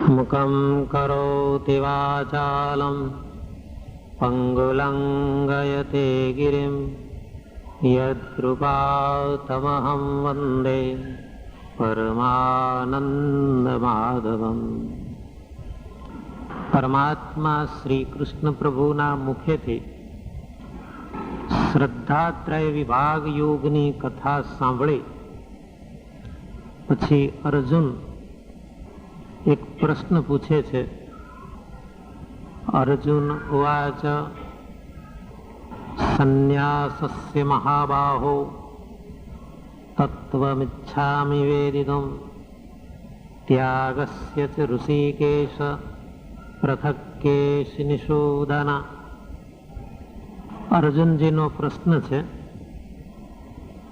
मुखं करोति वाचालं पङ्गुलङ्घयते गिरिं यत्कृपातमहं वन्दे परमानन्दमाधवम्। परमात्मा श्री कृष्ण प्रभुना मुखेથી શ્રદ્ધાત્રય વિભાગ યોગની કથા સાંભળી પછી અર્જુન એક પ્રશ્ન પૂછે છે. અર્જુન ઉવાચ સંન્યાસસ્ય મહાબાહો તત્વમિચ્છામિ વેદિતું ત્યાગસ્ય ચ ઋષિકેશ પૃથક્ કેશ નિષૂદન. અર્જુનજીનો પ્રશ્ન છે.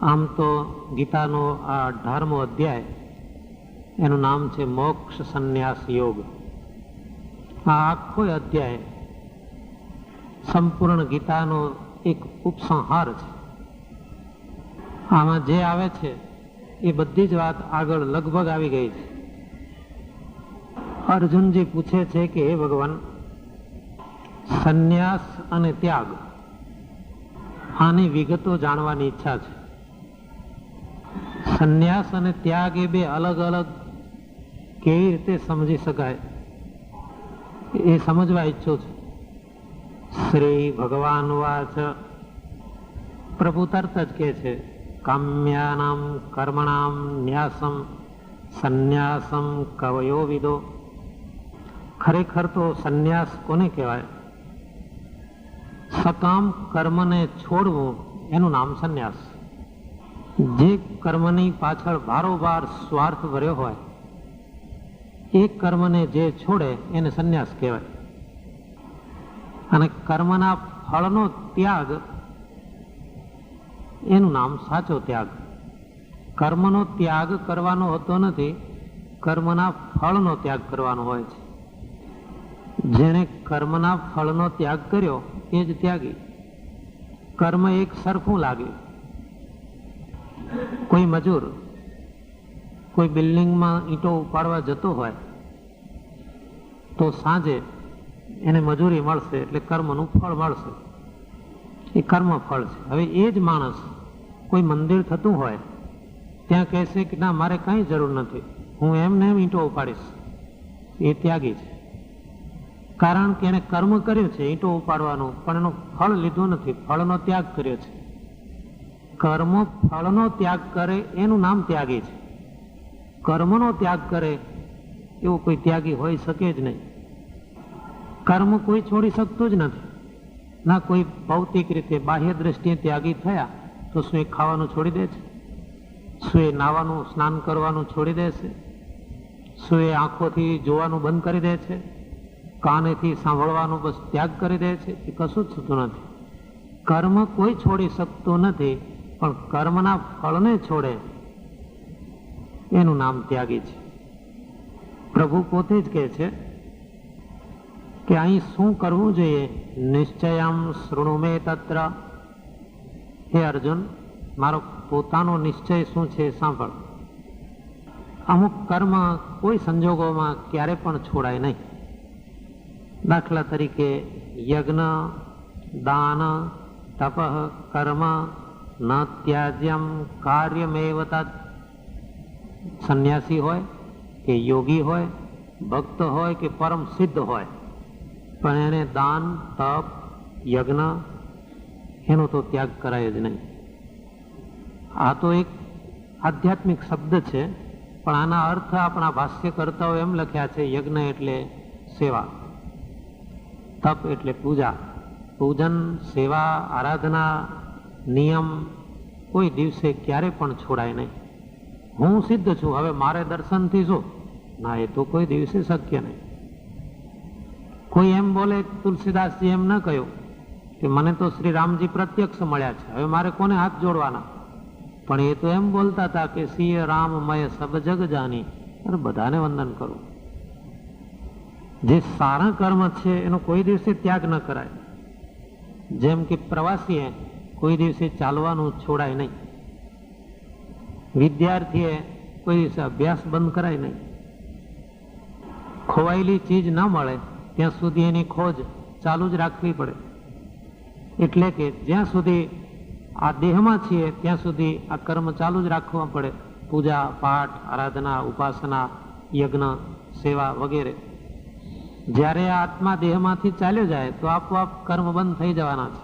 આમ તો ગીતાનો આ 18મો અધ્યાય એનું નામ છે મોક્ષ સંન્યાસ યોગ. આ આખો અધ્યાય સંપૂર્ણ ગીતાનો એક ઉપસંહાર છે. આમાં જે આવે છે એ બધી જ વાત આગળ લગભગ આવી ગઈ છે. અર્જુનજી પૂછે છે કે હે ભગવાન, સંન્યાસ અને ત્યાગ આની વિગતો જાણવાની ઈચ્છા છે. સંન્યાસ અને ત્યાગ એ બે અલગ અલગ કેવી રીતે સમજી શકાય એ સમજવા ઈચ્છું છું. શ્રી ભગવાન વાચ. પ્રભુ તરત જ કહે છે કામ્યાનામ કર્મણામ ન્યાસમ સંન્યાસમ કવયો વિદો. ખરેખર તો સંન્યાસ કોને કહેવાય? સકામ કર્મને છોડવું એનું નામ સંન્યાસ. જે કર્મની પાછળ ભારોભાર સ્વાર્થ ભર્યો હોય એ કર્મને જે છોડે એને સંન્યાસ કહેવાય. અને કર્મના ફળનો ત્યાગ એનું નામ સાચો ત્યાગ. કર્મનો ત્યાગ કરવાનો હોતો નથી, કર્મના ફળનો ત્યાગ કરવાનો હોય છે. જેણે કર્મના ફળનો ત્યાગ કર્યો એ જ ત્યાગી. કર્મ એક સરખું લાગે. કોઈ મજૂર કોઈ બિલ્ડિંગમાં ઈંટો ઉપાડવા જતો હોય તો સાંજે એને મજૂરી મળશે એટલે કર્મનું ફળ મળશે. એ કર્મ ફળ છે. હવે એ જ માણસ કોઈ મંદિર થતું હોય ત્યાં કહેશે કે ના, મારે કાંઈ જરૂર નથી, હું એમને એમ ઈંટો ઉપાડીશ. એ ત્યાગી છે. કારણ કે એને કર્મ કર્યું છે ઈંટો ઉપાડવાનું, પણ એનું ફળ લીધું નથી, ફળનો ત્યાગ કર્યો છે. કર્મ ફળનો ત્યાગ કરે એનું નામ ત્યાગી છે. કર્મનો ત્યાગ કરે એવો કોઈ ત્યાગી હોઈ શકે જ નહીં. કર્મ કોઈ છોડી શકતું જ નથી. ના કોઈ ભૌતિક રીતે બાહ્ય દ્રષ્ટિએ ત્યાગી થયા તો શું એ ખાવાનું છોડી દે છે? શું એ નાવાનું સ્નાન કરવાનું છોડી દે છે? શું એ આંખોથી જોવાનું બંધ કરી દે છે? કાનેથી સાંભળવાનું બસ ત્યાગ કરી દે છે? એ કશું જ થતું નથી. કર્મ કોઈ છોડી શકતું નથી, પણ કર્મના ફળને છોડે એનું નામ ત્યાગી છે. પ્રભુ પોતે જ કહે છે કે અહીં શું કરવું જોઈએ? નિશ્ચયમ શૃણુ મે તત્ર. હે અર્જુન, મારો પોતાનો નિશ્ચય શું છે સાંભળ. અમુક કર્મ કોઈ સંજોગોમાં ક્યારે પણ છોડાય નહીં. દાખલા તરીકે યજ્ઞ, દાન, તપ, કર્મ ન ત્યાજ્યમ કાર્યમેવ તત્. સંન્યાસી હોય કે યોગી હોય, ભક્ત હોય કે પરમ સિદ્ધ હોય, પણ એને દાન, તપ, યજ્ઞ એનો તો ત્યાગ કરાય જ નહીં. આ તો એક આધ્યાત્મિક શબ્દ છે, પણ આના અર્થ આપણા ભાષ્યકર્તાઓ એમ લખ્યા છે યજ્ઞ એટલે સેવા, તપ એટલે પૂજા. પૂજન, સેવા, આરાધના, નિયમ કોઈ દિવસે ક્યારે પણ છોડાય નહીં. હું સિદ્ધ છું, હવે મારે દર્શનથી શું? ના, એ તો કોઈ દિવસે શક્ય નહીં. કોઈ એમ બોલે, તુલસીદાસજી એમ ન કહ્યું કે મને તો શ્રી રામજી પ્રત્યક્ષ મળ્યા છે, હવે મારે કોને હાથ જોડવાના? પણ એ તો એમ બોલતા હતા કે સિંહ રામમય સબ જગ જાની, અરે બધાને વંદન કરું. જે સારા કર્મ છે એનો કોઈ દિવસે ત્યાગ ન કરાય. જેમ કે પ્રવાસીએ કોઈ દિવસે ચાલવાનું છોડાય નહીં, વિદ્યાર્થીએ કોઈ દિવસે અભ્યાસ બંધ કરાય નહીં, ખોવાયેલી ચીજ ન મળે ત્યાં સુધી એની ખોજ ચાલુ જ રાખવી પડે. એટલે કે જ્યાં સુધી આ દેહમાં છીએ ત્યાં સુધી આ કર્મ ચાલુ જ રાખવા પડે. પૂજા પાઠ આરાધના ઉપાસના યજ્ઞ સેવા વગેરે. જ્યારે આ આત્મા દેહમાંથી ચાલ્યો જાય તો આપોઆપ કર્મ બંધ થઈ જવાના છે.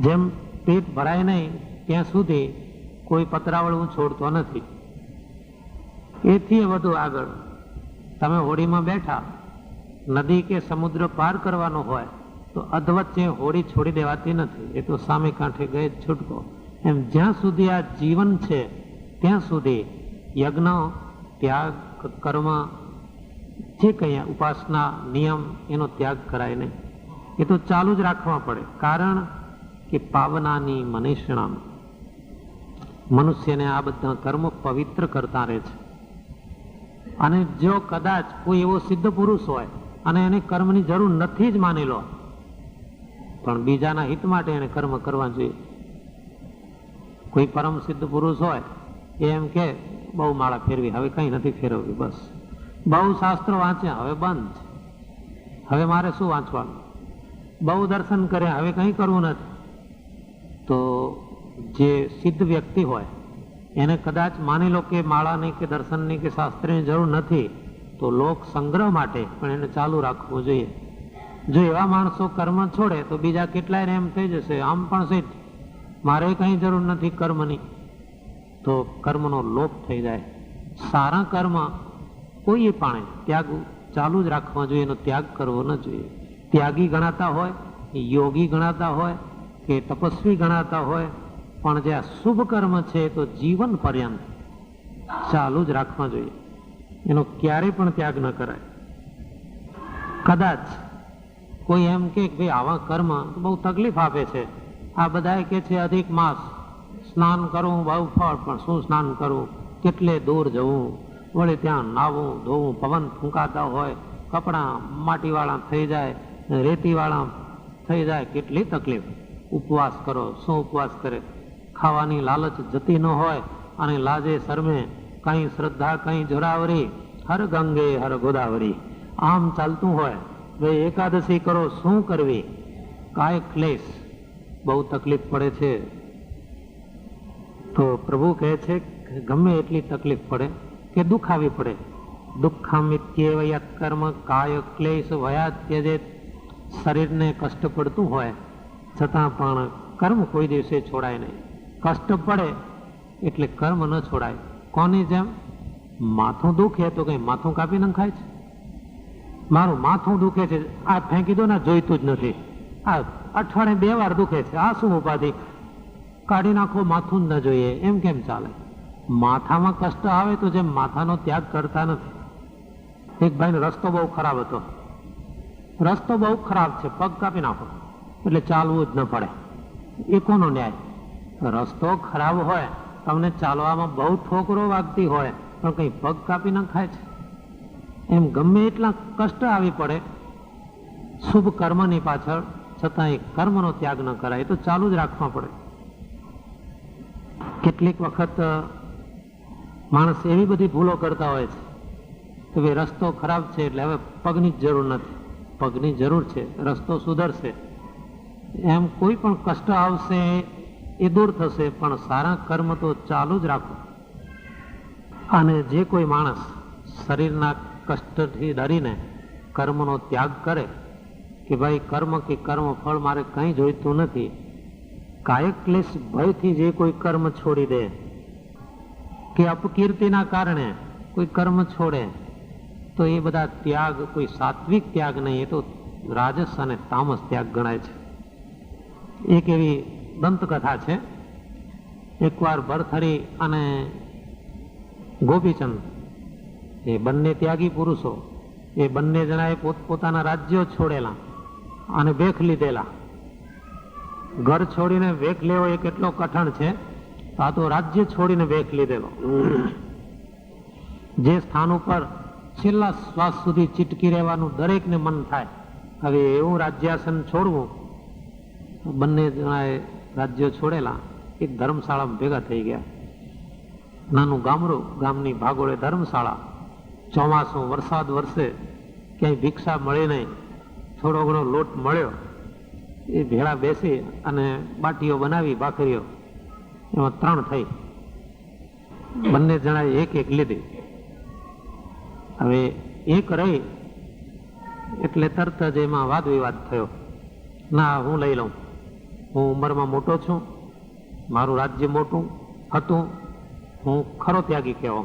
જેમ પેટ ભરાય નહીં ત્યાં સુધી કોઈ પતરાવળું છોડતો નથી. એથી વધુ આગળ તમે હોડીમાં બેઠા, નદી કે સમુદ્ર પાર કરવાનો હોય તો અધવચ્ચે હોડી છોડી દેવાતી નથી. એ તો સામે કાંઠે ગયે જ છૂટકો. એમ જ્યાં સુધી આ જીવન છે ત્યાં સુધી યજ્ઞ ત્યાગ કર્મ જે કંઈ ઉપાસના નિયમ એનો ત્યાગ કરાય નહીં. એ તો ચાલુ જ રાખવા પડે. કારણ કે પાવનાની મનીષણામ, મનુષ્યને આ બધા કર્મો પવિત્ર કરતા રહે છે. અને જો કદાચ કોઈ એવો સિદ્ધ પુરુષ હોય અને એને કર્મની જરૂર નથી જ માની લો, પણ બીજાના હિત માટે એને કર્મ કરવા જોઈએ. કોઈ પરમ સિદ્ધ પુરુષ હોય એમ કે બહુ માળા ફેરવી, હવે કઈ નથી ફેરવવી, બસ બહુ શાસ્ત્રો વાંચ્યા, હવે બંધ, હવે મારે શું વાંચવાનું, બહુ દર્શન કર્યા, હવે કંઈ કરવું નથી. તો જે સિદ્ધ વ્યક્તિ હોય એને કદાચ માની લો કે માળાની કે દર્શનની કે શાસ્ત્રની જરૂર નથી, તો લોક સંગ્રહ માટે પણ એને ચાલુ રાખવું જોઈએ. જો એવા માણસો કર્મ છોડે તો બીજા કેટલાય એમ થઈ જશે આમ પણ છે મારે કંઈ જરૂર નથી કર્મની, તો કર્મનો લોપ થઈ જાય. સારા કર્મ કોઈ પણ ત્યાગ ચાલુ જ રાખવા જોઈએ, એનો ત્યાગ કરવો ન જોઈએ. ત્યાગી ગણાતા હોય, યોગી ગણાતા હોય કે તપસ્વી ગણાતા હોય, પણ જે આ શુભ કર્મ છે તો જીવન પર્યંત ચાલુ જ રાખવા જોઈએ, એનો ક્યારેય પણ ત્યાગ ન કરાય. કદાચ કોઈ એમ કે ભાઈ આવા કર્મ બહુ તકલીફ આપે છે, આ બધા કે છે અધિક માસ સ્નાન કરવું બહુ ફળ, પણ શું સ્નાન કરવું, કેટલે દૂર જવું, વળી ત્યાં નાવું ધોવું, પવન ફૂંકાતા હોય, કપડાં માટીવાળા થઈ જાય, રેતીવાળા થઈ જાય, કેટલી તકલીફ. ઉપવાસ કરો, શું ઉપવાસ કરે, ખાવાની લાલચ જતી ન હોય અને લાજે શરમે કઈ શ્રદ્ધા કઈ જોરાવરી, હર ગંગે હર ગોદાવરી આમ ચાલતું હોય. ભાઈ એકાદશી કરો, શું કરવી, કાય ક્લેશ, બહુ તકલીફ પડે છે. તો પ્રભુ કહે છે કે ગમે એટલી તકલીફ પડે કે દુઃખ આવી પડે, દુઃખમિત્યેવ યત કર્મ કાય ક્લેશ વયા ત્યજેત. શરીરને કષ્ટ પડતું હોય છતાં પણ કર્મ કોઈ દિવસે છોડાય નહીં. કષ્ટ પડે એટલે કર્મ ન છોડાય. કોની જેમ? માથું દુખે તો કઈ માથું કાપી નખાય છે? મારું માથું દુખે છે, આ ફેંકી દો ને, જોઈતું જ નથી. આ અઠવાડિયે 2 વાર દુખે છે, આ શું ઉપાધિ, કાઢી નાખો, માથું જ ન જોઈએ, એમ કેમ ચાલે? માથામાં કષ્ટ આવે તો જેમ માથાનો ત્યાગ કરતા નથી. એક ભાઈનો રસ્તો બહુ ખરાબ હતો, રસ્તો બહુ ખરાબ છે, પગ કાપી નાખો એટલે ચાલવું જ ન પડે. એ કોનો ન્યાય? રસ્તો ખરાબ હોય, તમને ચાલવામાં બહુ ઠોકરો વાગતી હોય, પણ કઈ પગ કાપી નખાય છે? એમ ગમે એટલા કષ્ટ આવી પડે શુભ કર્મની પાછળ, છતાં એ કર્મનો ત્યાગ ન કરાય, તો ચાલુ જ રાખવા પડે. કેટલીક વખત માણસ એવી બધી ભૂલો કરતા હોય છે કે ભાઈ રસ્તો ખરાબ છે એટલે હવે પગની જ જરૂર નથી, પગની જરૂર છે, રસ્તો સુધરશે, એમ કોઈ પણ કષ્ટ આવશે એ દૂર થશે, પણ સારા કર્મ તો ચાલુ જ રાખો. અને જે કોઈ માણસ શરીરના કષ્ટથી ડરીને કર્મનો ત્યાગ કરે કે ભાઈ કર્મ કે કર્મ ફળ મારે કંઈ જોઈતું નથી, કાયક ક્લેશ ભયથી જે કોઈ કર્મ છોડી દે કે અપકીર્તિના કારણે કોઈ કર્મ છોડે, તો એ બધા ત્યાગ કોઈ સાત્વિક ત્યાગ નહીં, એ તો રાજસ અને તામસ ત્યાગ ગણાય છે. એક એવી દંતકથા છે. એકવાર ભરથરી અને ગોપીચંદ એ બંને ત્યાગી પુરુષો, એ બંને જણાએ પોતપોતાના રાજ્યો છોડેલા અને વેખ લીધેલા. ઘર છોડીને વેખ લેવો એ કેટલો કઠણ છે, આ તો રાજ્ય છોડીને વેખ લીધેલો. જે સ્થાન ઉપર છેલ્લા શ્વાસ સુધી ચીટકી રહેવાનું દરેકને મન થાય, હવે એવું રાજ્યાસન છોડવું. બંને જણાએ રાજ્યો છોડેલા, એક ધર્મશાળામાં ભેગા થઈ ગયા. નાનું ગામડું, ગામની ભાગોળે ધર્મશાળા, ચોમાસું વરસાદ વરસે, ક્યાંય ભિક્ષા મળી નહીં, થોડો ઘણો લોટ મળ્યો, એ ભેળા બેસી અને બાટીઓ બનાવી, ભાખરીઓ, એમાં 3 થઈ. બંને જણાએ એક એક લીધી. હવે એક રહી એટલે તરત જ એમાં વાદ વિવાદ થયો. ના, હું લઈ લઉં, હું ઉંમરમાં મોટો છું, મારું રાજ્ય મોટું હતું, હું ખરો ત્યાગી કહેવો.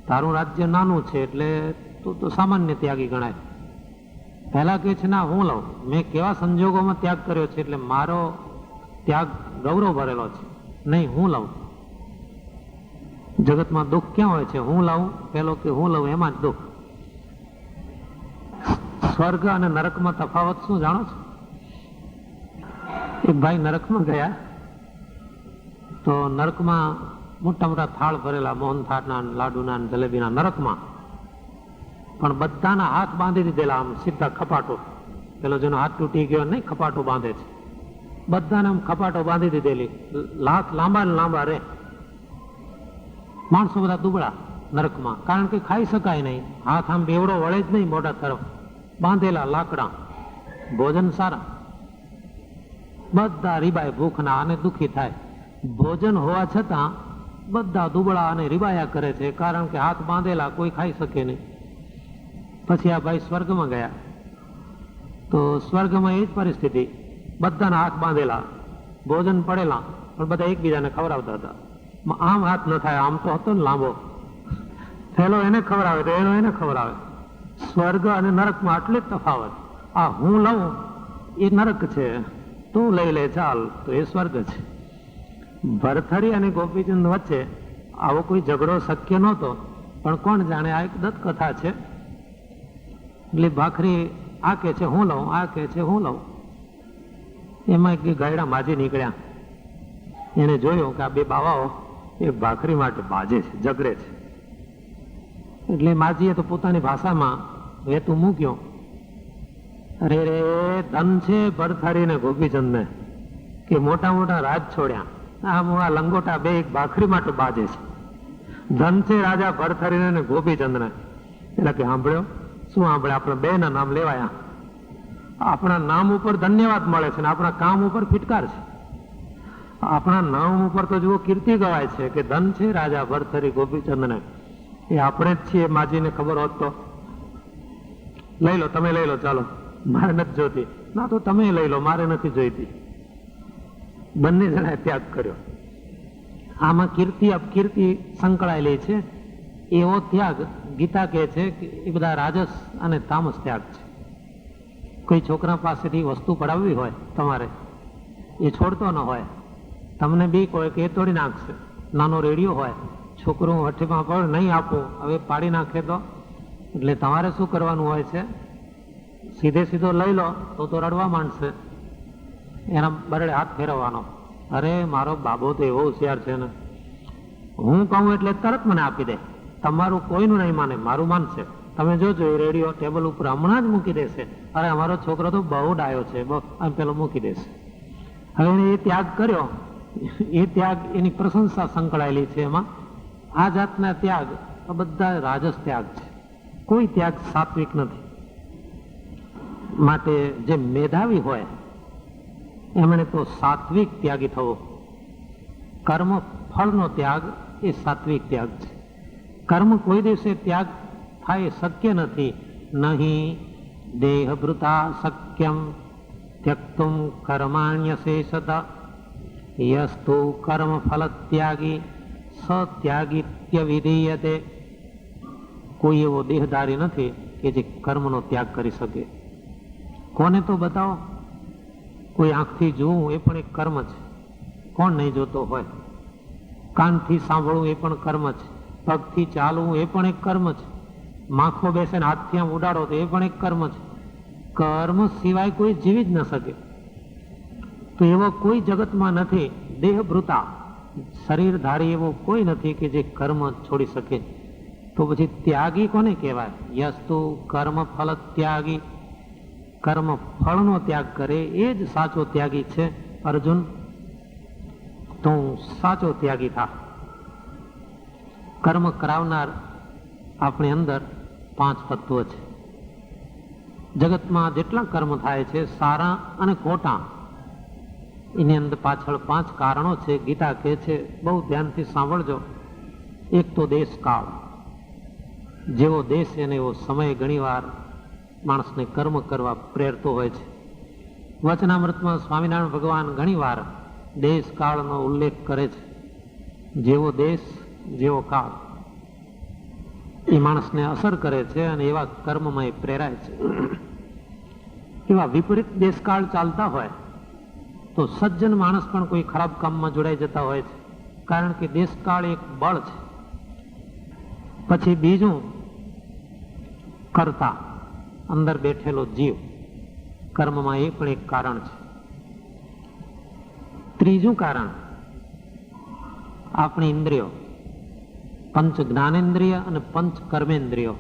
તારું રાજ્ય નાનું છે એટલે તું તો સામાન્ય ત્યાગી ગણાય. પહેલા કહે છે ના હું લઉં, મેં કેવા સંજોગોમાં ત્યાગ કર્યો છે એટલે મારો ત્યાગ ગૌરવ ભરેલો છે, નહીં હું લઉં. જગતમાં દુઃખ ક્યાં હોય છે? હું લાવું, પેલો કે હું લઉં, એમાં જ દુઃખ. સ્વર્ગ અને નરકમાં તફાવત શું જાણો છો? એક ભાઈ નરકમાં ગયા તો નરકમાં મોટા મોટા થાળ ભરેલા, મોહનથાળના, લાડુના, જલેબીના, નરકમાં પણ બધાના હાથ બાંધી દીધેલા, આમ સીધા ખપાટો. પેલો જેનો હાથ તૂટી ગયો નહીં, ખપાટો બાંધે છે, બધાને આમ ખપાટો બાંધી દીધેલી, હાથ લાંબા ને લાંબા રે. માણસો બધા દુબળા નરકમાં, કારણ કે ખાઈ શકાય નહીં, હાથ આમ બેવડો વળે જ નહીં મોઢા તરફ, બાંધેલા લાકડા, ભોજન સારા, બધા રીબાય ભૂખના અને દુઃખી થાય. ભોજન હોવા છતાં બધા દુબળા અને રીબાયા કરે છે, કારણ કે હાથ બાંધેલા, કોઈ ખાઈ શકે નહીં. પછી આ ભાઈ સ્વર્ગમાં ગયા તો સ્વર્ગમાં એ જ પરિસ્થિતિ, બધાના હાથ બાંધેલા, ભોજન પડેલા, પણ બધા એકબીજાને ખવડાવતા હતા. આમ હાથ ન થાય, આમ તો હતો ને લાંબો, પેલો એને ખવડાવે તો એનો એને ખવડાવે. સ્વર્ગ અને નરકમાં આટલી જ તફાવત. આ હું લઉં એ નરક છે, તું લઈ લે ચાલ તો એ સ્વર્ગ છે. ભરથરી અને ગોપીચંદ વચ્ચે આવો કોઈ ઝઘડો શક્ય નહોતો, પણ કોણ જાણે, આ એક દત્તકથા છે. એટલે ભાખરી આ કે છે હું લઉં, આ કે છે હું લઉં. એમાં એક ગાયડા માજી નીકળ્યા, એને જોયું કે આ બે બાવાઓ એ ભાખરી માટે બાજે છે, ઝઘડે છે. એટલે માજીએ તો પોતાની ભાષામાં વેતું મૂક્યો, અરે રે ધન છે ભરથરી ને ગોપીચંદ ને કે મોટા મોટા રાજ છોડ્યા, આ લંગોટા બે એક ભાખરી માટે બાજે છે. ધન છે રાજા ભરથરી ને ગોપીચંદ ને. એટલે કે સાંભળ્યો? શું સાંભળે? આપણે બે ના નામ લેવાયા. આપણા નામ ઉપર ધન્યવાદ મળે છે ને આપણા કામ ઉપર ફિટકાર છે. આપણા નામ ઉપર તો જુઓ કીર્તિ ગવાય છે કે ધન છે રાજા ભરથરી ગોપીચંદ ને. એ આપણે જ છીએ. માજીને ખબર હોત તો લઈ લો, તમે લઈ લો, ચાલો, મારે નથી જોતી. ના તો તમે લઈ લો, મારે નથી જોઈતી. બંને જણાએ ત્યાગ કર્યો. આમાં કીર્તિ અપકીર્તિ સંકળાયેલી છે. એવો ત્યાગ ગીતા કહે છે કે એ બધા રાજસ અને તામસ ત્યાગ છે. કોઈ છોકરા પાસેથી વસ્તુ પડાવવી હોય તમારે, એ છોડતો ન હોય, તમને બીક હોય કે એ તોડી નાખશે. નાનો રેડિયો હોય, છોકરું હઠીમાં પણ નહીં આપું, હવે પાડી નાખે તો, એટલે તમારે શું કરવાનું હોય છે? સીધે સીધો લઈ લો તો રડવા માંડશે, એના બરડે હાથ ફેરવવાનો. અરે મારો બાબો તો એવો હોશિયાર છે ને, હું કહું એટલે તરત મને આપી દે. તમારું કોઈનું નહીં માને, મારું માનશે. તમે જોજો એ રેડિયો ટેબલ ઉપર હમણાં જ મૂકી દેશે. અરે અમારો છોકરો તો બહુ ડાયો છે, આમ પેલો મૂકી દેશે. હવે એને એ ત્યાગ કર્યો, એ ત્યાગ, એની પ્રશંસા સંકળાયેલી છે એમાં. આ જાતના ત્યાગ આ બધા રાજસ ત્યાગ છે, કોઈ ત્યાગ સાત્વિક નથી. માટે જે મેધાવી હોય એમણે તો સાત્વિક ત્યાગી થવો. કર્મ ફળનો ત્યાગ એ સાત્વિક ત્યાગ છે. કર્મ કોઈ દિવસે ત્યાગ થાય શક્ય નથી. નહીં દેહભૃતા શક્યમ ત્યક્તુમ કર્માણ્યશેષતઃ યસ્તુ કર્મ ફલ ત્યાગી સત્યાગીત્ય વિધીયતે. કોઈ એવો દેહધારી નથી કે જે કર્મનો ત્યાગ કરી શકે. કોને તો બતાવો. કોઈ આંખથી જોવું એ પણ એક કર્મ છે, કોણ નહીં જોતો હોય. કાનથી સાંભળવું એ પણ કર્મ છે. પગથી ચાલવું એ પણ એક કર્મ છે. માખો બેસે ને હાથથી આમ ઉડાડો તો એ પણ એક કર્મ છે. કર્મ સિવાય કોઈ જીવી જ ન શકે. તો એવો કોઈ જગતમાં નથી, દેહભૃતા શરીરધારી એવો કોઈ નથી કે જે કર્મ છોડી શકે. તો પછી ત્યાગી કોને કહેવાય? યસ્તુ કર્મ ફલ ત્યાગી. કર્મ ફળનો ત્યાગ કરે એ જ સાચો ત્યાગી છે. અર્જુન, તો સાચો ત્યાગી થા. કર્મ કરાવનાર આપણી અંદર 5 તત્વો છે. જગતમાં જેટલા કર્મ થાય છે સારા અને ખોટા, એની અંદર પાછળ 5 કારણો છે. ગીતા કહે છે, બહુ ધ્યાનથી સાંભળજો. એક તો દેશ કાળ. જેવો દેશ એને એવો સમય ઘણીવાર માણસને કર્મ કરવા પ્રેરતો હોય છે. વચનામૃતમાં સ્વામિનારાયણ ભગવાન ઘણીવાર દેશ કાળનો ઉલ્લેખ કરે છે. જેવો દેશ જેવો કાળ એ માણસને અસર કરે છે અને એવા કર્મમાં એ પ્રેરાય છે. એવા વિપરીત દેશકાળ ચાલતા હોય તો સજ્જન માણસ પણ કોઈ ખરાબ કામમાં જોડાઈ જતા હોય છે, કારણ કે દેશકાળ એક બળ છે. પછી બીજું, કર્તા, અંદર બેઠેલો જીવ, કર્મમાં એ પણ એક કારણ છે. ત્રીજું કારણ, આપણી ઇન્દ્રિયો, પંચ જ્ઞાનેન્દ્રિય અને પંચ કર્મેન્દ્રિયો.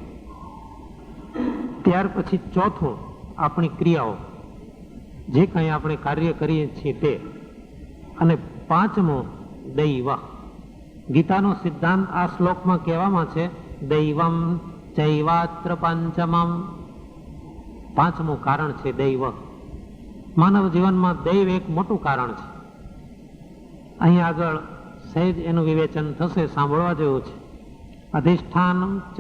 ત્યાર પછી ચોથું, આપણી ક્રિયાઓ, જે કંઈ આપણે કાર્ય કરીએ છીએ તે. અને પાંચમું, દૈવ. ગીતાનો સિદ્ધાંત આ શ્લોકમાં કહેવામાં છે, દૈવમ ચૈવાત્ર પંચમમ. પાંચમું કારણ છે દૈવ. માનવ જીવનમાં દૈવ એક મોટું કારણ છે. અહીં આગળ સહેજ એનું વિવેચન થશે, સાંભળવા જેવું છે. અધિષ્ઠાનમ ચ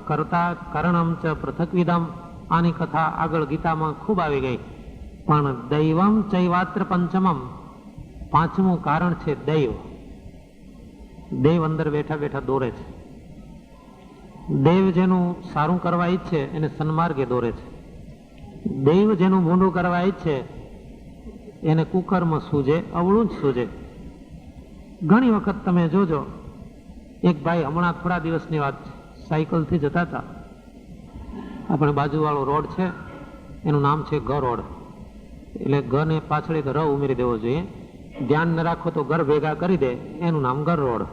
કર્તા કરણમ ચ પૃથક્વિદમ. આની કથા આગળ ગીતામાં ખૂબ આવી ગઈ. પણ દૈવમ ચૈવાત્ર પંચમમ, પાંચમું કારણ છે દૈવ. દેવ અંદર બેઠા બેઠા દોરે છે. દેવ જેનું સારું કરવા ઈચ્છે એને સન્માર્ગે દોરે છે. દેવ જેનું મોંઢું કરવા ઈચ્છે એને કુકર્મ સૂજે, અવળું જ સૂજે. ઘણી વખત તમે જોજો, એક ભાઈ, હમણાં થોડા દિવસની વાત છે, સાયકલથી જતા હતા. આપણે બાજુવાળો રોડ છે, એનું નામ છે ગ રોડ. એટલે ઘને પાછળ એક ર ઉમેરી દેવો જોઈએ. ધ્યાન ન રાખો તો ઘર ભેગા કરી દે, એનું નામ ગર રોડ.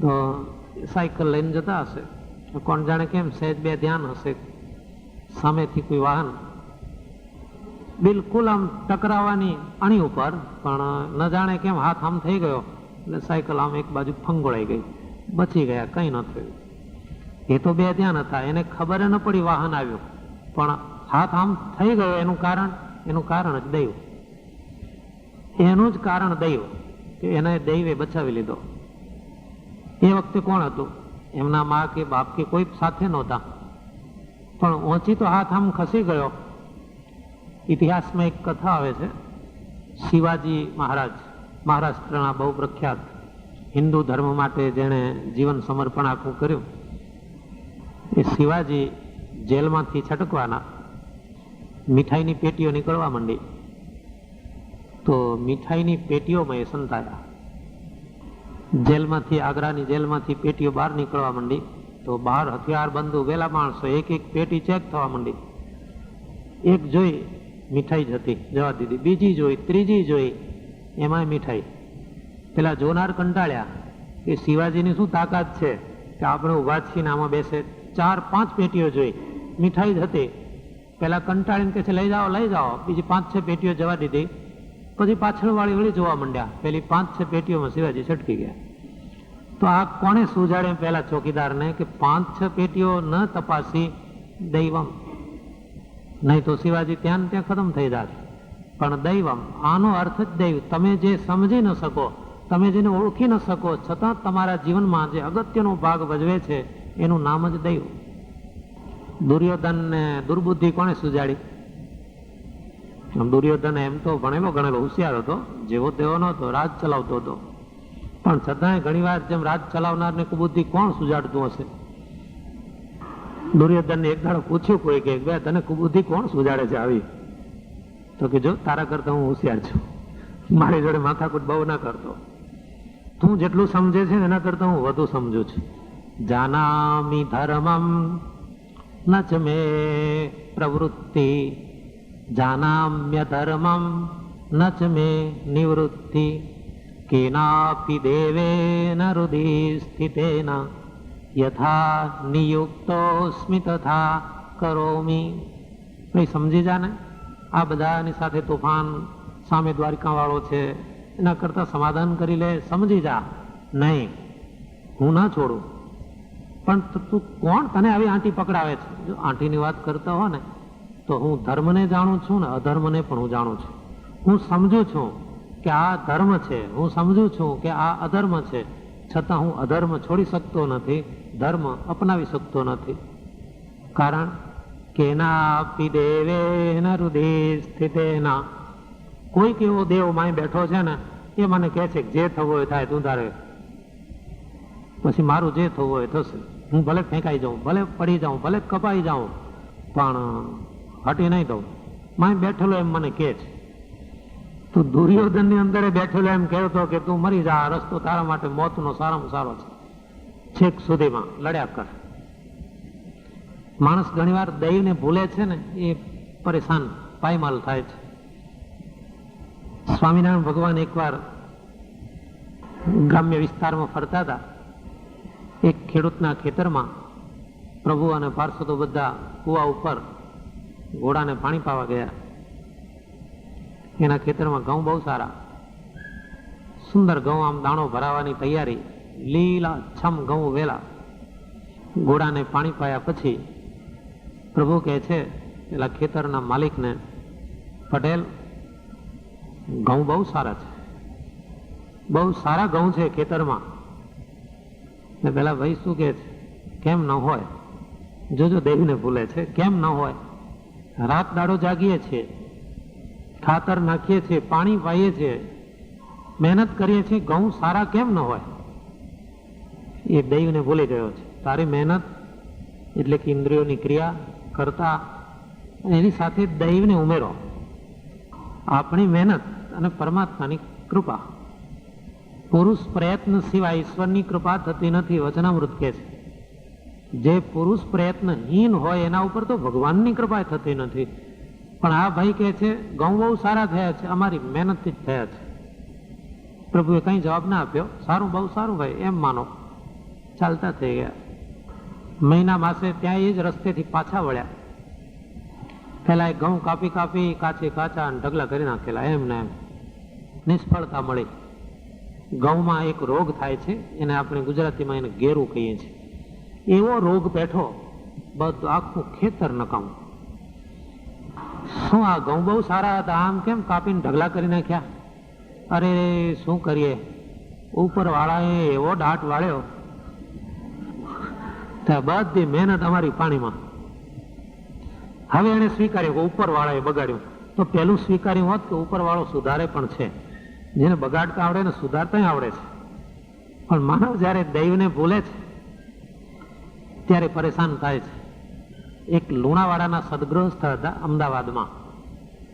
તો સાયકલ લઈને જતા હશે, કોણ જાણે કેમ સહેજ બે ધ્યાન હશે, સામેથી કોઈ વાહન બિલકુલ આમ ટકરાવાની અણી ઉપર, પણ ન જાણે કેમ હાથ આમ થઈ ગયો એટલે સાયકલ આમ એક બાજુ ફંગોળાઈ ગઈ, બચી ગયા, કંઈ ન થયું. એ તો બે ધ્યાન હતા, એને ખબર ન પડી વાહન આવ્યું, પણ હાથ આમ થઈ ગયો. એનું કારણ જ દૈવ. એનું જ કારણ દૈવ, કે એને દૈવે બચાવી લીધો. એ વખતે કોણ હતું? એમના મા કે બાપ કે કોઈ સાથે નહોતા, પણ ઓછી તો હાથ આમ ખસી ગયો. ઇતિહાસમાં એક કથા આવે છે, શિવાજી મહારાજ, મહારાષ્ટ્રના બહુ પ્રખ્યાત હિન્દુ ધર્મ માટે જેણે જીવન સમર્પણ આખું કર્યું. એ શિવાજી જેલમાંથી છટકવાના, મીઠાઈની પેટીઓ નીકળવા માંડી, તો મીઠાઈની પેટીઓમાં એ સંતાયા. જેલમાંથી, આગ્રાની જેલમાંથી પેટીઓ બહાર નીકળવા માંડી, તો બહાર હથિયાર બંધ ઉભેલા માણસો એક એક પેટી ચેક થવા માંડી. એક જોઈ, મીઠાઈ જ હતી, જવા દીધી. બીજી જોઈ, ત્રીજી જોઈ, એમાંય મીઠાઈ. પેલા જોનાર કંટાળ્યા કે શિવાજીની શું તાકાત છે કે આપણે ઉભા છીએ ને આમાં બેસે. 4-5 પેટીઓ જોઈ, મીઠાઈ જ હતી. પેલા કંટાળીને કે છે લઈ જાઓ. બીજી 5-6 પેટીઓ જવા દીધી. પછી પાછળ વાળી વળી જોવા માંડ્યા, પેલી 5-6 પેટીઓમાં શિવાજી છટકી ગયા. તો આ કોણે સુજાડે? પેલા ચોકીદારને, કે 5-6 પેટીઓ ન તપાસી દૈવમ, નહીં તો શિવાજી ત્યાં ખતમ થઈ જાય. પણ દૈવમ, આનો અર્થ જ દૈવ. તમે જે સમજી ન શકો, તમે જેને ઓળખી ન શકો, છતાં તમારા જીવનમાં જે અગત્યનો ભાગ ભજવે છે એનું નામ જ દૈવ. દુર્યોધનને દુર્બુદ્ધિ કોણે સુજાડી? દુર્યોધન એમ તો ભણેલો ગણેલો હોશિયાર હતો, જેવો તેવો નહોતો, રાજ ચલાવતો હતો. પણ છતાંય ઘણી વાર જેમ રાજ ચલાવનારને કુબુદ્ધિ કોણ સુજાડતું હશે? દુર્યોધનને એક દાડો પૂછ્યું કોઈ કે તને કુબુદ્ધિ કોણ સુજાડે છે આવી? તો કે જો, તારા કરતા હું હોશિયાર છું, મારી જોડે માથાકૂટ બહુ ના કરતો. તું જેટલું સમજે છે એના કરતા હું વધુ સમજુ છું. જાનામિ ધર્મમ ન ચ મે પ્રવૃત્તિ, જાનામ્ય ધર્મમ ન ચ મે નિવૃત્તિ, કેનાપી દેવેન હૃદિ સ્થિતેન યથા નિયુક્તોસ્મિ તથા કરોમી. ભાઈ સમજી જા ને, આ બધાની સાથે તોફાન, સામે દ્વારિકા વાળો છે, એના કરતા સમાધાન કરી લે, સમજી જા. નહીં, હું ના છોડું. પણ તું કોણ, તને આવી આંટી પકડાવે છે? જો આંટીની વાત કરતા હો ને તો હું ધર્મને જાણું છું ને અધર્મને પણ હું જાણું છું. હું સમજુ છું કે આ ધર્મ છે, હું સમજુ છું કે આ અધર્મ છે, છતાં હું અધર્મ છોડી શકતો નથી, ધર્મ અપનાવી શકતો નથી. કારણ કે નાપી દેવે હૃદય સ્થિતેના, કોઈક એવો દેવ માય બેઠો છે ને એ મને કહે છે કે જે થવું હોય થાય, તું તારે પછી મારું જે થવું હોય થશે. હું ભલે ફેંકાઈ જાઉં, ભલે પડી જાઉં, ભલે કપાઈ જાઉં, પણ હટી નહીં દઉં. માય બેઠેલો એમ મને કહે છે. તું દુર્યોધનની અંદર બેઠેલો એમ કહેતો કે તું મરી જા, આ રસ્તો તારા માટે મોતનો સારામાં સારો છે, છેક સુધીમાં લડ્યા કર. માણસ ઘણીવાર દૈવને ભૂલે છે ને એ પરેશાન પાયમાલ થાય છે. સ્વામિનારાયણ ભગવાન એકવાર ગ્રામ્ય વિસ્તારમાં ફરતા હતા. એક ખેડૂતના ખેતરમાં પ્રભુ અને પાર્ષદો બધા કુવા ઉપર ઘોડાને પાણી પાવા ગયા. એના ખેતરમાં ઘઉં બહુ સારા, સુંદર ઘઉં, આમ દાણો ભરાવાની તૈયારી, લીલા છમ ઘઉં વેલા. ઘોડાને પાણી પાયા પછી પ્રભુ કહે છે પેલા ખેતરના માલિકને, પટેલ ઘઉં બહુ સારા છે, બહુ સારા ઘઉં છે ખેતરમાં. ને પેલા ભાઈ શું કહે છે, કેમ ન હોય? જોજો દેવીને ભૂલે છે, કેમ ન હોય? રાત દાડો જાગીએ છીએ, ખાતર નાખીએ છીએ, પાણી પાઈએ છીએ, મહેનત કરીએ છીએ, ઘઉં સારા કેમ ન હોય? એ દૈવને ભૂલી ગયો છે. તારી મહેનત એટલે કે ઇન્દ્રિયોની ક્રિયા કરતા એની સાથે દૈવને ઉમેરો. આપણી મહેનત અને પરમાત્માની કૃપા, પુરુષ પ્રયત્ન સિવાય ઈશ્વરની કૃપા થતી નથી. વચનામૃત કહે છે જે પુરુષ પ્રયત્નહીન હોય એના ઉપર તો ભગવાનની કૃપા થતી નથી. પણ આ ભાઈ કહે છે ઘઉં બહુ સારા થયા છે, અમારી મહેનતથી જ થયા છે. પ્રભુએ કંઈ જવાબ ના આપ્યો. સારું, બહુ સારું ભાઈ, એમ માનો. ચાલતા થઈ ગયા. મહિના માસે ત્યાં એ જ રસ્તેથી પાછા વળ્યા. પેલા એ ઘઉં કાપી કાપી કાચા અને ઢગલા કરી નાખેલા, એમ ને એમ નિષ્ફળતા મળી. ઘઉંમાં એક રોગ થાય છે, એને આપણે ગુજરાતીમાં એને ગેરું કહીએ છીએ. એવો રોગ બેઠો, બધું આખું ખેતર નકામું. શું આ ઘઉં બહુ સારા હતા, આમ કેમ કાપીને ઢગલા કરી નાખ્યા? અરે શું કરીએ, ઉપર વાળાએ એવો દાટ વાળ્યો, બધી મહેનત અમારી પાણીમાં. હવે એને સ્વીકાર્યું કે ઉપર વાળાએ બગાડ્યું. તો પેલું સ્વીકાર્યું હોત કે ઉપર વાળો સુધારે પણ છે, જેને બગાડતા આવડે ને સુધારતા આવડે છે. પણ માનવ જયારે દૈવને ભૂલે છે ત્યારે પરેશાન થાય છે. એક લુણાવાડાના સદગૃહસ્થ હતા અમદાવાદમાં,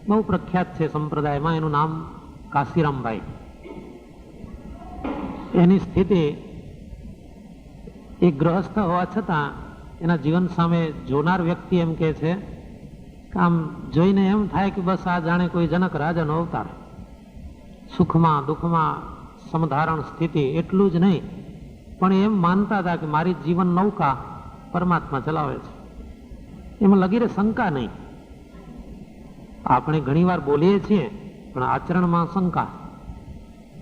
બહુ પ્રખ્યાત છે સંપ્રદાયમાં. એનું નામ કાશીરામભાઈ. એની સ્થિતિ એક ગ્રહસ્થ હોવા છતાં એના જીવન સામે જોનાર વ્યક્તિ એમ કહે છે કે આમ જોઈને એમ થાય કે બસ આ જાણે કોઈ જનક રાજાનો અવતાર. સુખમાં દુઃખમાં સમધારણ સ્થિતિ, એટલું જ નહીં પણ એમ માનતા હતા કે મારી જીવન નૌકા પરમાત્મા ચલાવે છે, એમાં લગીરે શંકા નહીં. આપણે ઘણીવાર બોલીએ છીએ પણ આચરણમાં શંકા.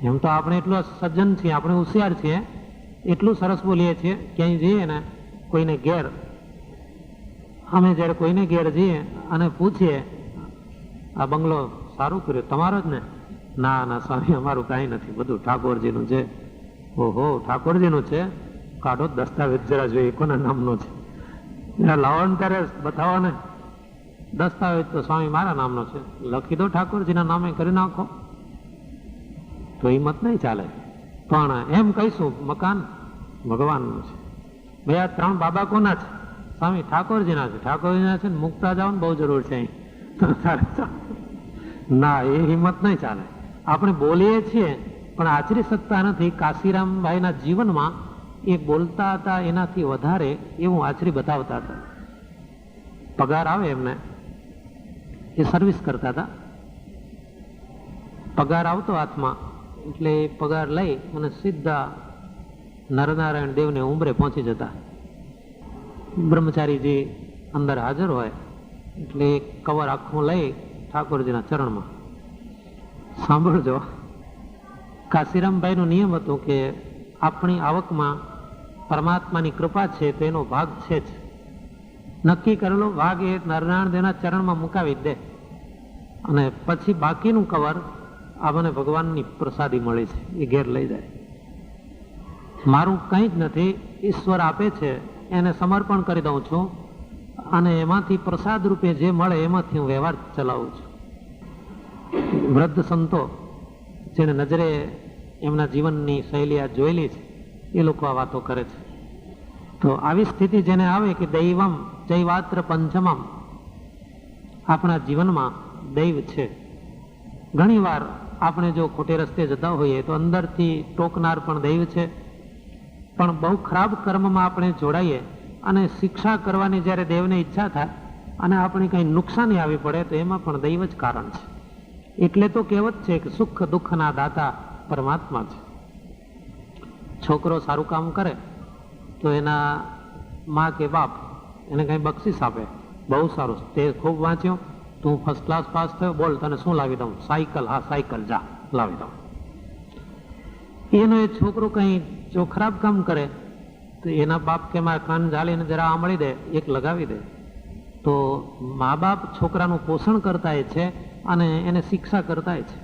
એમ તો આપણે એટલું સજ્જન છીએ, આપણે હોશિયાર છીએ, એટલું સરસ બોલીએ છીએ. ક્યાંય જઈએ ને કોઈને ઘેર, અમે જ્યારે કોઈને ઘેર જઈએ અને પૂછીએ આ બંગલો સારું કર્યો, તમારો જ ને? ના ના સ્વામી, અમારું કાંઈ નથી, બધું ઠાકોરજીનું છે. ઓહો, ઠાકોરજીનું છે? કાઢો દસ્તાવેજ જરા જોઈએ, કોના નામનો છે? લાવો ને ત્યારે બતાવો ને દસ્તાવેજ. તો સ્વામી મારા નામનો છે, લખી દો ઠાકોરજીના નામે, કરી નાખો. તો હિંમત નહીં ચાલે. પણ એમ કહીશું મકાન ભગવાનનું છે. ભાઈ આ 3 બાબા કોના છે? સ્વામી ઠાકોરજીના છે. ઠાકોરજીના છે ને મૂકતા જાઓ ને, બહુ જરૂર છે અહીં. ના, એ હિંમત નહીં ચાલે. આપણે બોલીએ છીએ પણ આચરી શકતા નથી. કાશીરામભાઈના જીવનમાં એ બોલતા હતા એનાથી વધારે એવું આચરી બતાવતા હતા. પગાર આવે એમને, એ સર્વિસ કરતા હતા. પગાર આવતો હાથમાં એટલે એ પગાર લઈ અને સીધા નરનારાયણ દેવને ઉંબરે પહોંચી જતા. બ્રહ્મચારીજી અંદર હાજર હોય એટલે એક કવર આખું લઈ ઠાકોરજીના ચરણમાં. સાંભળજો, કાશીરામભાઈનો નિયમ હતો કે આપણી આવકમાં પરમાત્માની કૃપા છે તો એનો ભાગ છે જ. નક્કી કરેલો ભાગ એ નારાયણ દેવના ચરણમાં મુકાવી દે અને પછી બાકીનું કવર આ મને ભગવાનની પ્રસાદી મળી છે એ ઘેર લઈ જાય. મારું કંઈ જ નથી, ઈશ્વર આપે છે એને સમર્પણ કરી દઉં છું અને એમાંથી પ્રસાદ રૂપે જે મળે એમાંથી હું વ્યવહાર ચલાવું છું. વૃદ્ધ સંતો જેને નજરે એમના જીવનની શૈલી આ જોયેલી છે એ લોકો આ વાતો કરે છે. તો આવી સ્થિતિ જેને આવે કે દૈવમ જૈવાત્ર પંચમમ, આપણા જીવનમાં દૈવ છે. ઘણીવાર આપણે જો ખોટે રસ્તે જતા હોઈએ તો અંદરથી ટોકનાર પણ દૈવ છે, પણ બહુ ખરાબ કર્મમાં આપણે જોડાઈએ અને શિક્ષા કરવાની જ્યારે દેવને ઈચ્છા થાય અને આપણે કંઈ નુકસાની આવી પડે તો એમાં પણ દૈવ જ કારણ છે. એટલે તો કહેવત છે કે સુખ દુઃખના દાતા પરમાત્મા છે. છોકરો સારું કામ કરે તો એના મા કે બાપ એને કંઈ બક્ષિસ આપે, બહુ સારું, તે ખૂબ વાંચ્યું, તું ફર્સ્ટ ક્લાસ પાસ થયો, બોલ તને શું લાવી દઉં? સાયકલ. હા સાયકલ, જા લાવી દઉં. એનો એ છોકરો કંઈ જો ખરાબ કામ કરે તો એના બાપ કે મારા કાન જાળીને જરા આંબળી દે, એક લગાવી દે. તો મા બાપ છોકરાનું પોષણ કરતા છે અને એને શિક્ષા કરતા છે.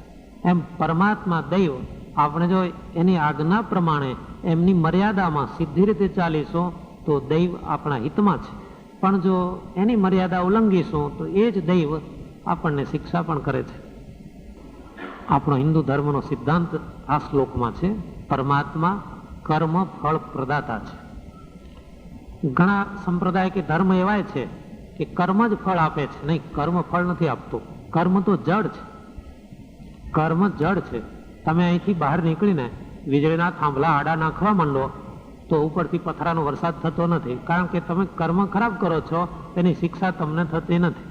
એમ પરમાત્મા દૈવ આપણે જો એની આજ્ઞા પ્રમાણે એમની મર્યાદામાં સીધી રીતે ચાલીશું તો દૈવ આપણા હિતમાં છે, પણ જો એની મર્યાદા ઉલ્લંઘીશું તો એ જ દૈવ આપણને શિક્ષા પણ કરે છે. આપણો હિન્દુ ધર્મનો સિદ્ધાંત આ શ્લોકમાં છે, પરમાત્મા કર્મ ફળ પ્રદાતા છે. ઘણા સંપ્રદાય કે ધર્મ એવા છે કે કર્મ જ ફળ આપે છે. નહીં, કર્મ ફળ નથી આપતું. કર્મ તો જડ છે. કર્મ જડ છે. તમે અહીંથી બહાર નીકળીને વીજળીના થાંભલા આડા નાખવા માંડો તો ઉપરથી પથરાનો વરસાદ થતો નથી, કારણ કે તમે કર્મ ખરાબ કરો છો, તેની શિક્ષા તમને થતી નથી.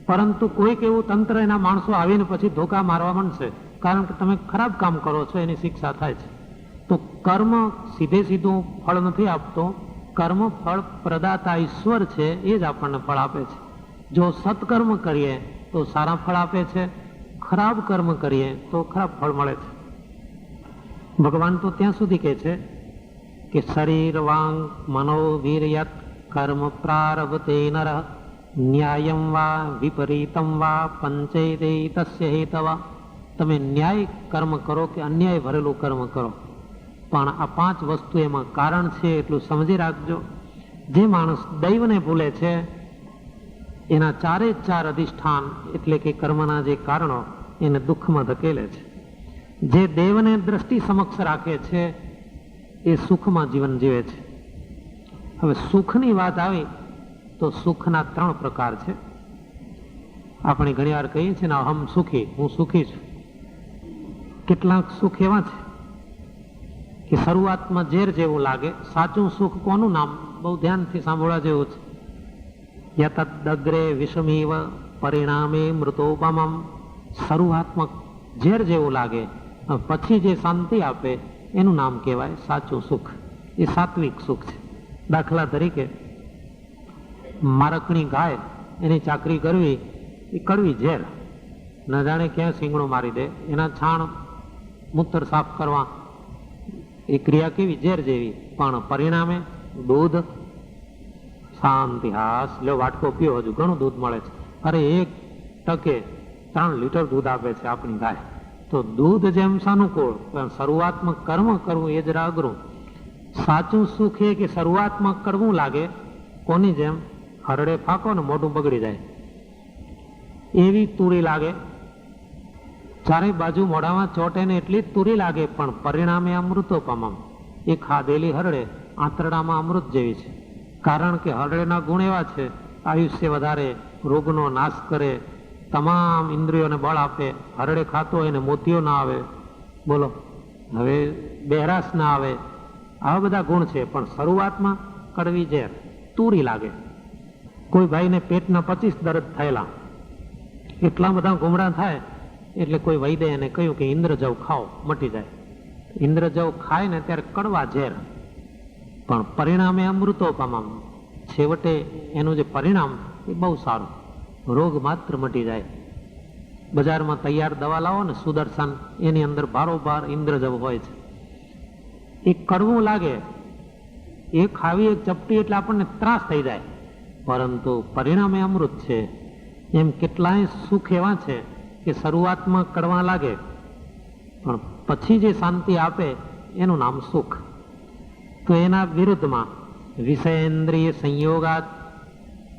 પરંતુ કોઈક એવું તંત્ર એના માણસો આવીને પછી ધોકા મારવા માંડશે, કારણ કે તમે ખરાબ કામ કરો છો, એની શિક્ષા થાય છે. તો કર્મ સીધે સીધું ફળ નથી આપતો. કર્મ ફળ પ્રદાતા ઈશ્વર છે, એ જ આપણને ફળ આપે છે. જો સત્કર્મ કરીએ તો સારા ફળ આપે છે, ખરાબ કર્મ કરીએ તો ખરાબ ફળ મળે છે. ભગવાન તો ત્યાં સુધી કહે છે કે શરીર વાંગ મનો વીર્યત કર્મ પ્રારભતે નર ન્યાયમ વા વિપરીતમ વા પંચૈતે તસ્ય હેતવા. તમે ન્યાય કર્મ કરો કે અન્યાય ભરેલું કર્મ કરો, પણ આ 5 વસ્તુ એમાં કારણ છે એટલું સમજી રાખજો. જે માણસ દૈવને ભૂલે છે એના 4 અધિષ્ઠાન એટલે કે કર્મના જે કારણો એને દુઃખમાં ધકેલે છે. જે દેવને દ્રષ્ટિ સમક્ષ રાખે છે એ સુખમાં જીવન જીવે છે. હવે સુખની વાત આવી તો સુખના 3 પ્રકાર છે. આપણે ઘણી વાર કહીએ છીએ ને અહમ સુખી, હું સુખી છું. કેટલાક સુખ એવા છે કે શરૂઆતમાં ઝેર જેવું લાગે. સાચું સુખ કોનું નામ બહુ ધ્યાનથી સાંભળવા જેવું છે. યતદગ્રે વિષમીવ પરિણામે મૃતોપમમ. શરૂઆતમાં ઝેર જેવું લાગે, પછી જે શાંતિ આપે એનું નામ કહેવાય સાચું સુખ. એ સાત્વિક સુખ છે. દાખલા તરીકે મારકણી ગાય એની ચાકરી કરવી એ કડવી ઝેર, ન જાણે ક્યાં શીંગણો મારી દે. એના છાણ મૂત્ર સાફ કરવા એ ક્રિયા કેવી ઝેર જેવી, પણ પરિણામે દૂધ શાંતિ, હાસ લ્યો વાટકો પીઓ, હજુ ઘણું દૂધ મળે છે. અરે 1 ટકે 3 લીટર દૂધ આપે છે આપણી ગાય. તો દૂધ જેમ સાનુકૂળ, પણ શરૂઆતમાં કર્મ કરવું એ જરા અઘરું. સાચું સુખ એ કે શરૂઆતમાં કરવું લાગે કોની જેમ હરડે ફાંકો ને મોઢું બગડી જાય એવી તુરી લાગે. ચારે બાજુ મોઢામાં ચોટે ને એટલી જ તુરી લાગે, પણ પરિણામે અમૃતોપમમ. એ ખાધેલી હરડે આંતરડામાં અમૃત જેવી છે. કારણ કે હરડેના ગુણ એવા છે, આયુષ્ય વધારે, રોગનો નાશ કરે, તમામ ઇન્દ્રિયોને બળ આપે. હરડે ખાતો હોય ને મોતિયો ના આવે, બોલો હવે બહેરાશ ના આવે, આવા બધા ગુણ છે. પણ શરૂઆતમાં કડવી ઝેર, તુરી લાગે. કોઈ ભાઈને પેટના 25 દર્દ થયેલા, એટલા બધા ગુમરા થાય એટલે કોઈ વૈદ્ય એને કહ્યું કે ઇન્દ્રજવ ખાઓ, મટી જાય. ઇન્દ્રજવ ખાય ને ત્યારે કડવા ઝેર, પણ પરિણામે અમૃતોપમમ. છેવટે એનું જે પરિણામ એ બહુ સારું, રોગ માત્ર મટી જાય. બજારમાં તૈયાર દવા લાવો ને સુદર્શન, એની અંદર બારોબાર ઇન્દ્રજવ હોય છે. એ કડવું લાગે એ ખાવી એક ચપટી એટલે આપણને ત્રાસ થઈ જાય, પરંતુ પરિણામે અમૃત છે. એમ કેટલાય સુખ એવા છે કે શરૂઆતમાં કડવા લાગે, પણ પછી જે શાંતિ આપે એનું નામ સુખ. તો એના વિરુદ્ધમાં વિષયેન્દ્રિય સંયોગાત,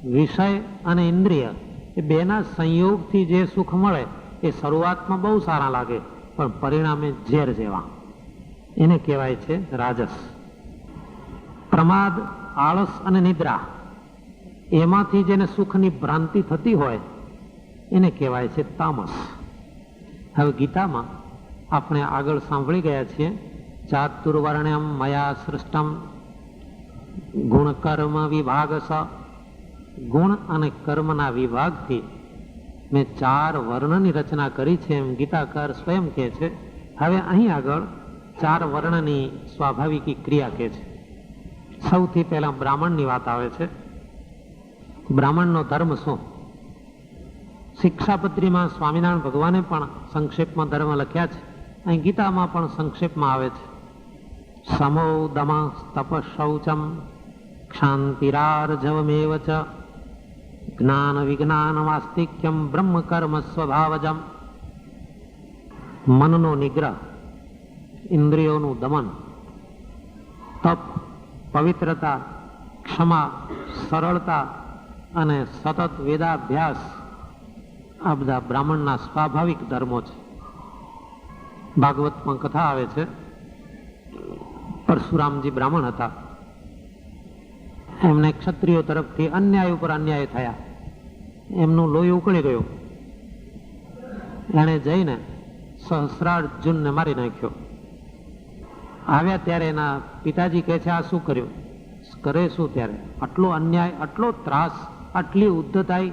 વિષય અને ઇન્દ્રિય એ બેના સંયોગથી જે સુખ મળે એ શરૂઆતમાં બહુ સારા લાગે, પણ પરિણામે ઝેર જેવા. એને કહેવાય છે રાજસ. પ્રમાદ, આળસ અને નિદ્રા એમાંથી જેને સુખની ભ્રાંતિ થતી હોય એને કહેવાય છે તામસ. હવે ગીતામાં આપણે આગળ સાંભળી ગયા છીએ, ચાતુર્વર્ણ્યમ મયા સૃષ્ટમ ગુણ કર્મ વિભાગસ. ગુણ અને કર્મના વિભાગથી મેં 4 વર્ણની રચના કરી છે એમ ગીતાકાર સ્વયં કહે છે. હવે અહીં આગળ 4 વર્ણની સ્વાભાવિકી ક્રિયા કહે છે. સૌથી પહેલા બ્રાહ્મણની વાત આવે છે. બ્રાહ્મણનો ધર્મ શું? શિક્ષાપત્રીમાં સ્વામિનારાયણ ભગવાને પણ સંક્ષેપમાં ધર્મ લખ્યા છે, અહીં ગીતામાં પણ સંક્ષેપમાં આવે છે. સમો દમ તપ શૌચમ ક્ષાંતિરાર્જવમેવ ચ જ્ઞાન વિજ્ઞાન વાસ્તિક્યમ બ્રહ્મ કર્મ સ્વભાવજમ. મનનો નિગ્રહ, ઇન્દ્રિયોનું દમન, તપ, પવિત્રતા, ક્ષમા, સરળતા અને સતત વેદાભ્યાસ, આ બધા બ્રાહ્મણના સ્વાભાવિક ધર્મો છે. ભાગવતમાં કથા આવે છે, પરશુરામજી બ્રાહ્મણ હતા, એમને ક્ષત્રિયો તરફથી અન્યાય ઉપર અન્યાય થયા, એમનું લોહી ઉકળી ગયું. એણે જઈને સહસ્રાર્જુનને મારી નાખ્યો. આવ્યા ત્યારે એના પિતાજી કહે છે, આ શું કર્યું? કરે શું ત્યારે? આટલો અન્યાય, આટલો ત્રાસ, આટલી ઉદ્ધતાઈ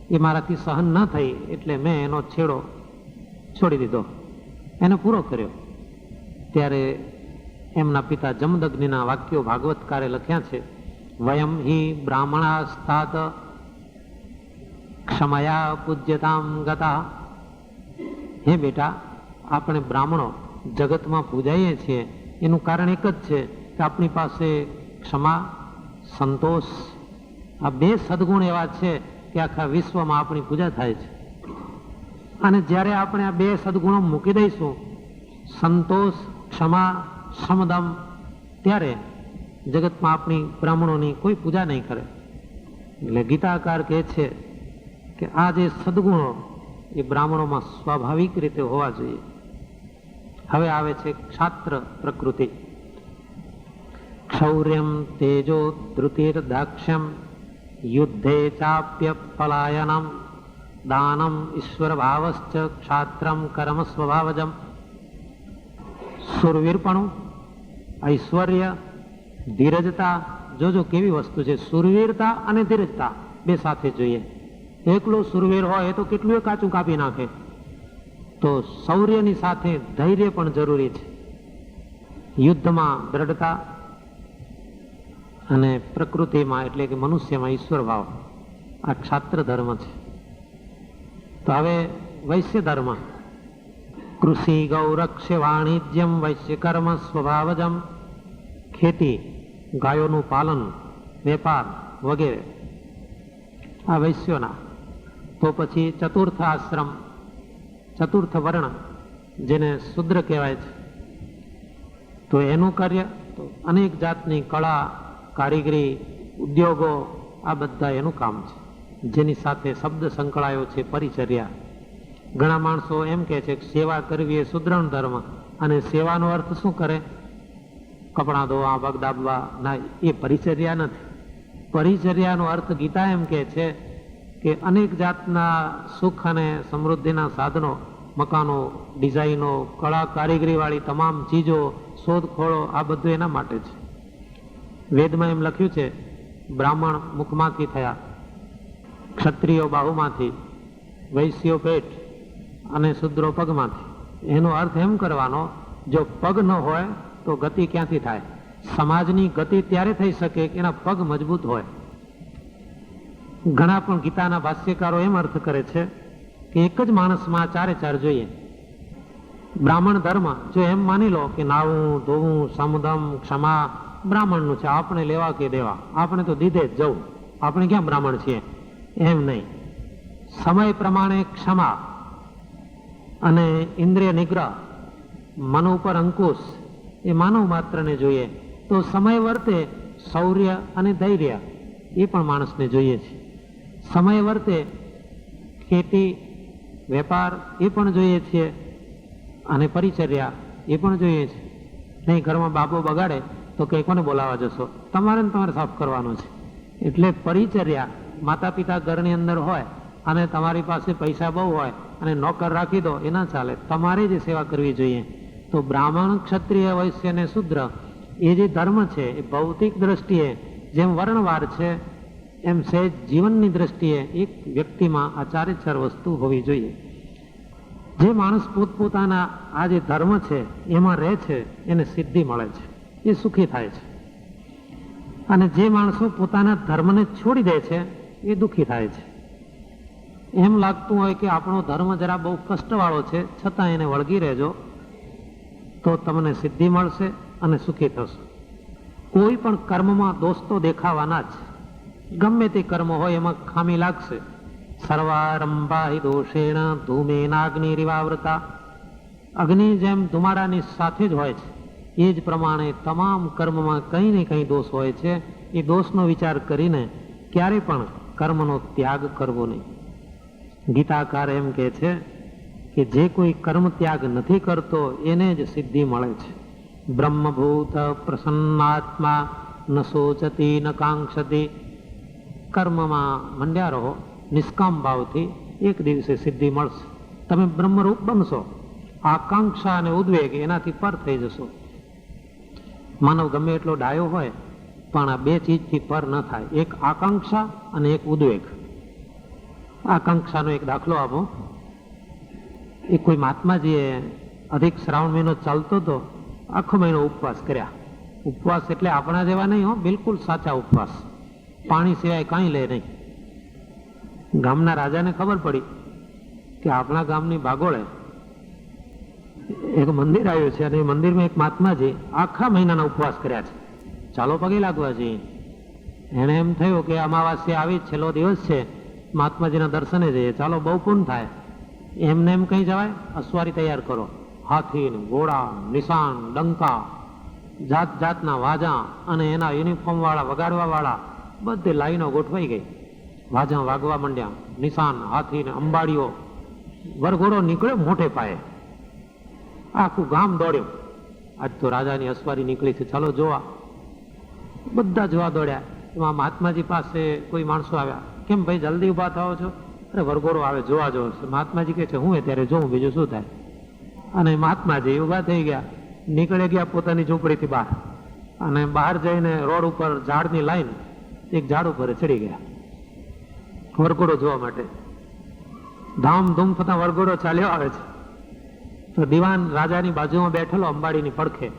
એ મારાથી સહન ન થઈ, એટલે મેં એનો છેડો છોડી દીધો, એને પૂરો કર્યો. ત્યારે એમના પિતા જમદગ્નિના વાક્યો ભાગવતકારે લખ્યા છે. વયમ હિ બ્રાહ્મણાસ્તાત ક્ષમયા પૂજ્યતામ ગતા. હે બેટા, આપણે બ્રાહ્મણો જગતમાં પૂજાઈએ છીએ એનું કારણ એક જ છે કે આપણી પાસે ક્ષમા, સંતોષ, આ 2 સદગુણ એવા છે કે આખા વિશ્વમાં આપણી પૂજા થાય છે. અને જ્યારે આપણે આ 2 સદગુણો મૂકી દઈશું, સંતોષ, ક્ષમા, સમદમ, ત્યારે જગતમાં આપણી બ્રાહ્મણોની કોઈ પૂજા નહીં કરે. એટલે ગીતાકાર કહે છે કે આ જે સદગુણો એ બ્રાહ્મણોમાં સ્વાભાવિક રીતે હોવા જોઈએ. હવે આવે છે ક્ષાત્ર પ્રકૃતિ. ક્ષૌર્યમ તેજો ધૃતિર્દાક્ષ્યમ યુદ્ધે ચાપ્ય પલાયનમ દાનમ ઈશ્વર ભાવશ્ચ ક્ષાત્રમ કર્મ સ્વભાવજમ. સુરવીરપણું, ઐશ્વર્ય, ધીરજતા. જોજો કેવી વસ્તુ છે, સુરવીરતા અને ધીરજતા 2 સાથે જોઈએ. એકલો સુરવીર હોય એ તો કેટલું કાચું કાપી નાખે, તો શૌર્યની સાથે ધૈર્ય પણ જરૂરી છે. યુદ્ધમાં દ્રઢતા અને પ્રકૃતિમાં એટલે કે મનુષ્યમાં ઈશ્વર ભાવ, આ ક્ષાત્ર ધર્મ છે. તો હવે વૈશ્ય ધર્મ. કૃષિ ગૌરક્ષ્ય વાણિજ્યમ વૈશ્ય કર્મ સ્વભાવજમ. ખેતી, ગાયોનું પાલન, વેપાર વગેરે આ વૈશ્યોના. તો પછી ચતુર્થ આશ્રમ, ચતુર્થ વર્ણ જેને શુદ્ર કહેવાય છે, તો એનું કાર્ય તો અનેક જાતની કળા, કારીગરી, ઉદ્યોગો, આ બધા એનું કામ છે, જેની સાથે શબ્દ સંકળાયો છે પરિચર્યા. ઘણા માણસો એમ કહે છે કે સેવા કરવી એ શુદ્રનો ધર્મ, અને સેવાનો અર્થ શું કરે? કપડાં ધોવા, પગ દાબવા. ના, એ પરિચર્યા નથી. પરિચર્યાનો અર્થ ગીતા એમ કહે છે કે અનેક જાતના સુખ અને સમૃદ્ધિના સાધનો, મકાનો, ડિઝાઇનો, કળા કારીગરીવાળી તમામ ચીજો, શોધખોળો, આ બધું એના માટે છે. વેદમાં એમ લખ્યું છે, બ્રાહ્મણ મુખમાંથી થયા, ક્ષત્રિયો બાહુમાંથી, વૈશ્યો પેટ અને શુદ્રો પગમાંથી. એનો અર્થ એમ કરવાનો, જો પગ ન હોય તો ગતિ ક્યાંથી થાય? સમાજની ગતિ ત્યારે થઈ શકે કે એના પગ મજબૂત હોય. ઘણા પણ ગીતાના ભાષ્યકારો એમ અર્થ કરે છે કે એક જ માણસમાં 4 જોઈએ. બ્રાહ્મણ ધર્મ જો એમ માની લો કે નાવું, ધોવું, સમદમ, ક્ષમા, બ્રાહ્મણનું છે, આપણે લેવા કે દેવા, આપણે તો દીધે જ જવું, આપણે ક્યાં બ્રાહ્મણ છીએ, એમ નહીં. સમય પ્રમાણે ક્ષમા અને ઇન્દ્રિય નિગ્રહ, મન ઉપર અંકુશ, એ માનવ માત્રને જોઈએ. તો સમય વર્તે શૌર્ય અને ધૈર્ય એ પણ માણસને જોઈએ છે. સમય વર્તે ખેતી વેપાર એ પણ જોઈએ છીએ, અને પરિચર્યા એ પણ જોઈએ છે. નહીં ઘરમાં બાબો બગાડે તો કે કોને બોલાવવા જશો, તમારે ને તમારે સાફ કરવાનો છે. એટલે પરિચર્યા, માતા પિતા ઘરની અંદર હોય અને તમારી પાસે પૈસા બહુ હોય અને નોકર રાખી દો, એ ના ચાલે, તમારે જ સેવા કરવી જોઈએ. તો બ્રાહ્મણ, ક્ષત્રિય, વૈશ્ય અને શુદ્ર એ જે ધર્મ છે એ ભૌતિક દ્રષ્ટિએ જેમ વર્ણવાર છે એમ સહેજ જીવનની દ્રષ્ટિએ એક વ્યક્તિમાં આ ચારે ચાર વસ્તુ હોવી જોઈએ. જે માણસ પોતપોતાના આ જે ધર્મ છે એમાં રહે છે એને સિદ્ધિ મળે છે, એ સુખી થાય છે. અને જે માણસો પોતાના ધર્મને છોડી દે છે એ દુઃખી થાય છે. એમ લાગતું હોય કે આપણો ધર્મ જરા બહુ કષ્ટવાળો છે, છતાં એને વળગી રહેજો તો તમને સિદ્ધિ મળશે અને સુખી થશો. કોઈ પણ કર્મમાં દોષ તો દેખાવાના જ, ગમે તે કર્મ હોય એમાં ખામી લાગશે. સર્વારંભા હિ દોષેણ ધૂમેનાગ્નિરિવાવૃતા, અગ્નિ જેમ ધુમાડાની સાથે જ હોય છે એ જ પ્રમાણે તમામ કર્મમાં કંઈ ને કંઈ દોષ હોય છે. એ દોષનો વિચાર કરીને ક્યારે પણ કર્મનો ત્યાગ કરવો નહીં. ગીતાકાર એમ કહે છે કે જે કોઈ કર્મ ત્યાગ નથી કરતો એને જ સિદ્ધિ મળે છે. બ્રહ્મભૂત પ્રસન્નાત્મા ન શોચતી ન કાંક્ષતી, કર્મમાં મંડ્યા રહો નિષ્કામ ભાવથી, એક દિવસે સિદ્ધિ મળશે. તમે બ્રહ્મરૂપ બનશો. આકાંક્ષા અને ઉદ્વેગ એનાથી પર થઈ જશો. માનવ ગમે એટલો ડાયો હોય પણ આ બે ચીજથી પર ન થાય, એક આકાંક્ષા અને એક ઉદ્વેગ. આકાંક્ષાનો એક દાખલો આપો. એ કોઈ મહાત્માજીએ અધિક શ્રાવણ મહિનો ચાલતો હતો, આખો મહિનો ઉપવાસ કર્યા. ઉપવાસ એટલે આપણા જેવા નહીં હો, બિલકુલ સાચા ઉપવાસ, પાણી સિવાય કાંઈ લે નહીં. ગામના રાજાને ખબર પડી કે આપણા ગામની બાગોળે એક મંદિર આવ્યું છે અને એ મંદિરમાં એક મહાત્માજી આખા મહિનાના ઉપવાસ કર્યા છે, ચાલો પગે લાગવા જઈએ. એને એમ થયું કે અમાવાસ્યા આવી, છેલ્લો દિવસ છે, મહાત્માજીના દર્શને જઈએ, ચાલો બહુ પૂર્ણ થાય. એમને એમ કઈ જવાય, અસવારી તૈયાર કરો, હાથી ઘોડા નિશાન ડંકા જાત જાતના વાજા અને એના યુનિફોર્મ વાળા વગાડવા વાળા બધે લાઈનો ગોઠવાઈ ગઈ. વાજા વાગવા માંડ્યા, નિશાન હાથી ને અંબાડીઓ, વરઘોડો નીકળ્યો મોટે પાયે, આખું ગામ દોડ્યું. આજ તો રાજાની અસવારી નીકળી છે, ચાલો જોવા. બધા જોવા દોડ્યા. એમાં મહાત્માજી પાસે કોઈ માણસો આવ્યા, કેમ ભાઈ જલ્દી ઉભા થાઓ છો? અરે વરઘોડો આવે, જોવા જો. મહાત્માજી કહે છે હું ત્યારે જોઉં, બીજું શું થાય. અને મહાત્માજી ઉભા થઈ ગયા, નીકળી ગયા પોતાની ઝૂંપડીથી બહાર, અને બહાર જઈને રોડ ઉપર ઝાડની લાઈન, એક ઝાડ ઉપર ચડી ગયા વરઘોડો જોવા માટે. ધામધૂમ થતા વરઘોડો ચાલ્યો આવે છે. તો દિવાન રાજાની બાજુમાં બેઠેલો અંબાડીની પડખે.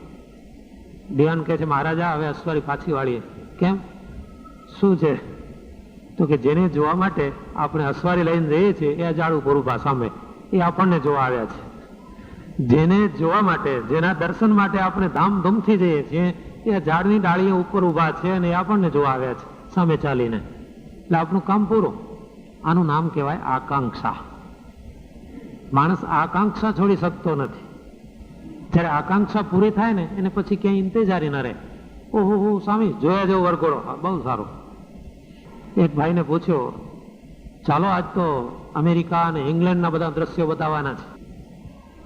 દિવાન કહે છે મહારાજા હવે અસવારી પાછી વાળીએ. કેમ, શું છે? તો કે જેને જોવા માટે આપણે અસવારી લઈને જઈએ છીએ એ ઝાડ ઉપર ઉભા સામે, એ આપણને જોવા આવ્યા છે. જેને જોવા માટે, જેના દર્શન માટે આપણે ધામધૂમથી જઈએ છીએ એ ઝાડની ડાળીઓ ઉપર ઉભા છે અને એ આપણને જોવા આવ્યા છે સામે ચાલીને. એટલે આપણું કામ પૂરું. આનું નામ કહેવાય આકાંક્ષા. માણસ આકાંક્ષા છોડી શકતો નથી. જ્યારે આકાંક્ષા પૂરી થાય ને એને પછી ક્યાંય ઇંતજારી ન રહે. ઓહો સ્વામી જોયા જેવો વરઘોડો, બહુ સારું. એક ભાઈને પૂછ્યો, ચાલો આજ તો અમેરિકા અને ઇંગ્લેન્ડના બધા દ્રશ્યો બતાવવાના છે,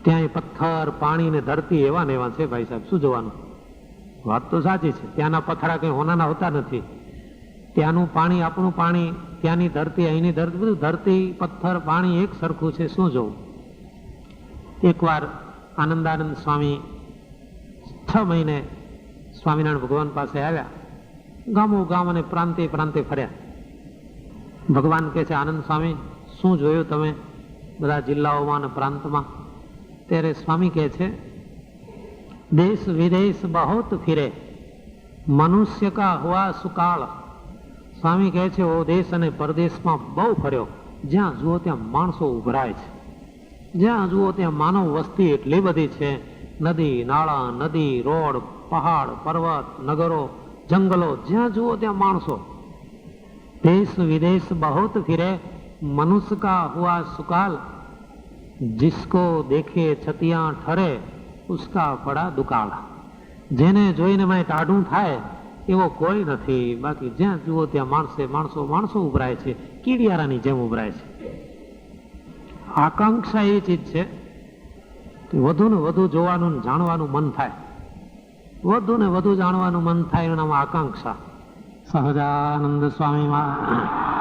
ત્યાં પથ્થર પાણી ને ધરતી એવા ને એવા છે, ભાઈ સાહેબ શું જોવાનું? વાત તો સાચી છે, ત્યાંના પથ્થરા કઈ હોનાના હોતા નથી. ત્યાંનું પાણી આપણું પાણી, ત્યાંની ધરતી અહીંની ધરતી, બધું ધરતી પથ્થર પાણી એક સરખું છે, શું જોવું? એકવાર આનંદાનંદ સ્વામી 6 મહિને સ્વામિનારાયણ ભગવાન પાસે આવ્યા. ગામો ગામ અને પ્રાંતે પ્રાંતે ફર્યા. ભગવાન કહે છે આનંદ સ્વામી શું જોયું તમે બધા જિલ્લાઓમાં અને પ્રાંતમાં? ત્યારે સ્વામી કહે છે દેશ વિદેશ બહોત ફિરે, મનુષ્ય કા હુઆ સુકાળ. સ્વામી કહે છે ઓ દેશ અને પરદેશમાં બહુ ફર્યો, જ્યાં જુઓ ત્યાં માણસો ઉભરાય છે, જ્યાં જુઓ ત્યાં માનવ વસ્તી એટલી બધી છે, નદી નાળા નદી રોડ પહાડ, પર્વત, નગરો, જંગલો, જ્યાં જુઓ ત્યાં માણસો. देश विदेश बहुत फिरे, मनुष्य का हुआ सुकाल, जिसको देखे छतियां ठरे, उसका पड़ा दुकाળ. જેને જોઈને મેં ટાઢું થાય એવો કોઈ નથી. બાકી જ્યાં જુઓ ત્યાં માણસો માણસો ઉભરાય છે, કીડિયારાની જેમ ઉભરાય છે. આકાંક્ષા એ ચીજ છે કે વધુ ને વધુ જોવાનું ને જાણવાનું મન થાય, વધુ ને વધુ જાણવાનું મન થાય, એનામાં આકાંક્ષા. સહજાનંદ સ્વામી મહારાજ